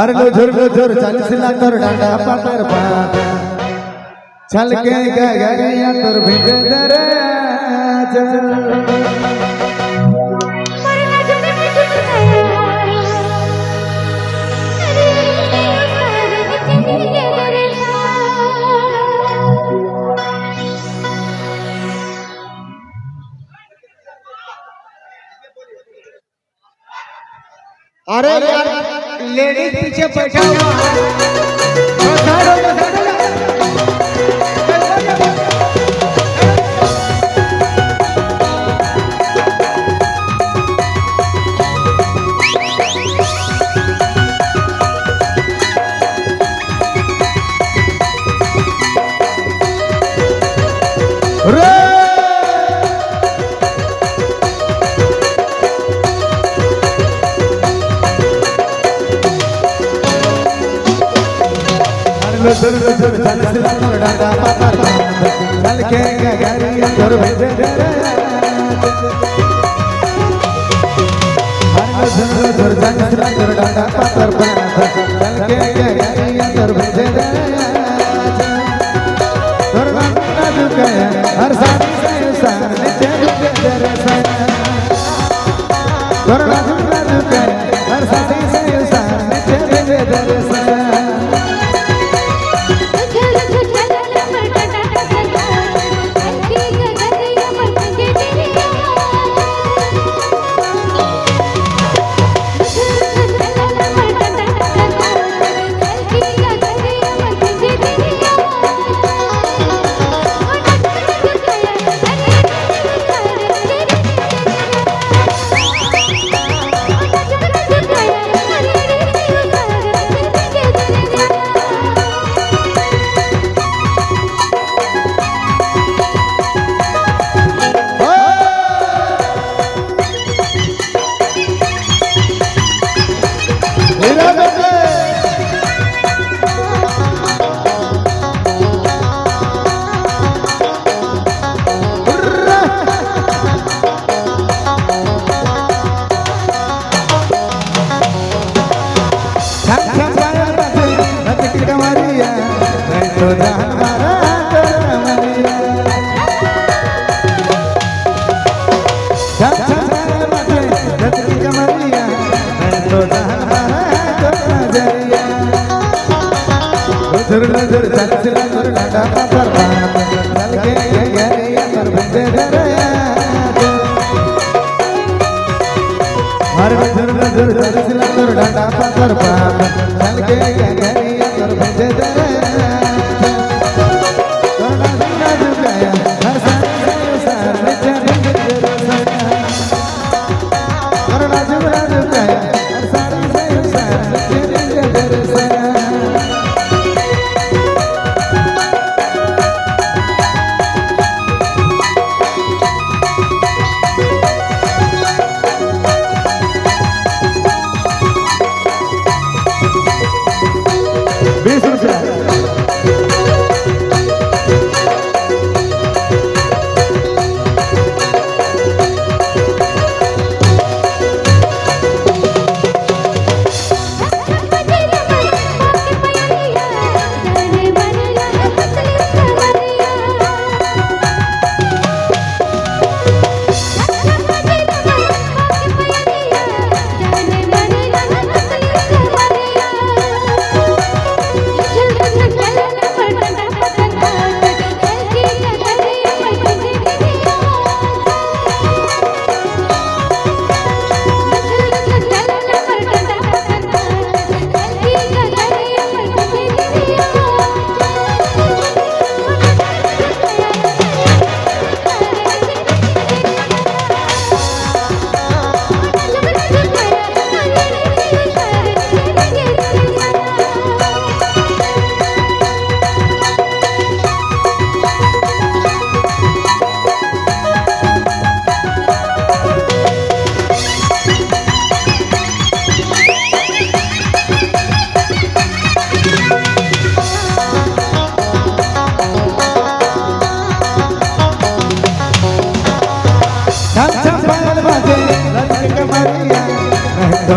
अरे लो झुर चालीस लाख तोर डांडा पातर पात चल के गगरिया तोर भिजे दरे अरे यार लेडीज पीछे बैठा हुआ डांडा पातर चल के गगरिया तोर भिजे दरे झुर चालीस लाख तोर डांडा पातर चल के गगरिया तोर भिजे दरे तोर डांडा झुके हर सारी से सार नीचे भिजे दरे तोर डांडा झुके हर सारी से सार नीचे भिजे दरे तो जान मारा मरिया धरती कमरिया तो जान मारा जरिया झुर चालीस लाख तोर डांडा पातर चल के गगरिया तोर भिजे दरे हर झुर चालीस लाख तोर डांडा पातर चल के गगरिया तोर भिजे दरे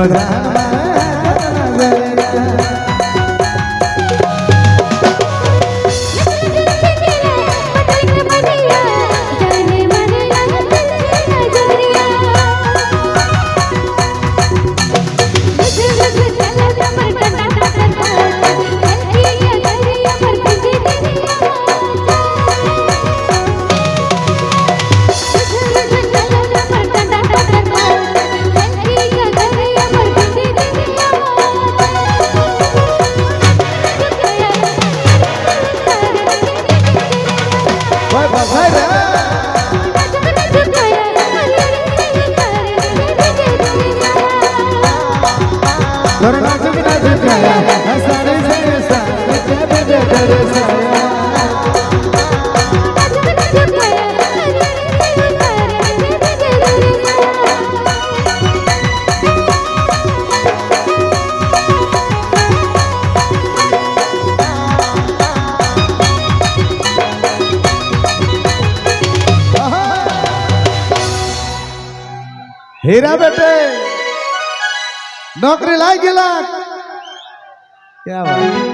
हो जान हीरा बेटे नौकरी लाग गेला क्या बात